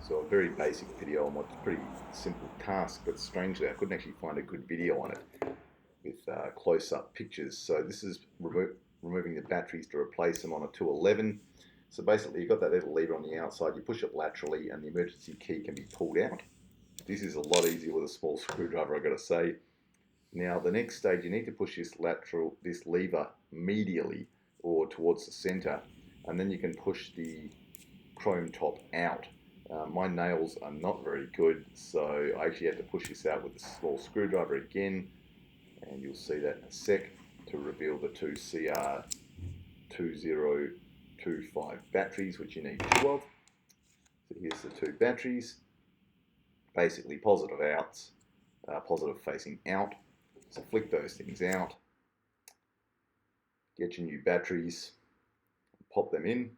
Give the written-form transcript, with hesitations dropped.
So a very basic video on what's a pretty simple task, but strangely I couldn't actually find a good video on it with close-up pictures. So this is removing the batteries to replace them on a 211. So basically you've got that little lever on the outside, you push it laterally and the emergency key can be pulled out. This is a lot easier with a small screwdriver, I've got to say. Now the next stage, you need to push this lever medially or towards the center, and then you can push the chrome top out. My nails are not very good, so I actually had to push this out with a small screwdriver again, and you'll see that in a sec, to reveal the two CR2025 batteries, which you need two of. So here's the two batteries, basically positive outs, positive facing out. So flick those things out, get your new batteries, pop them in.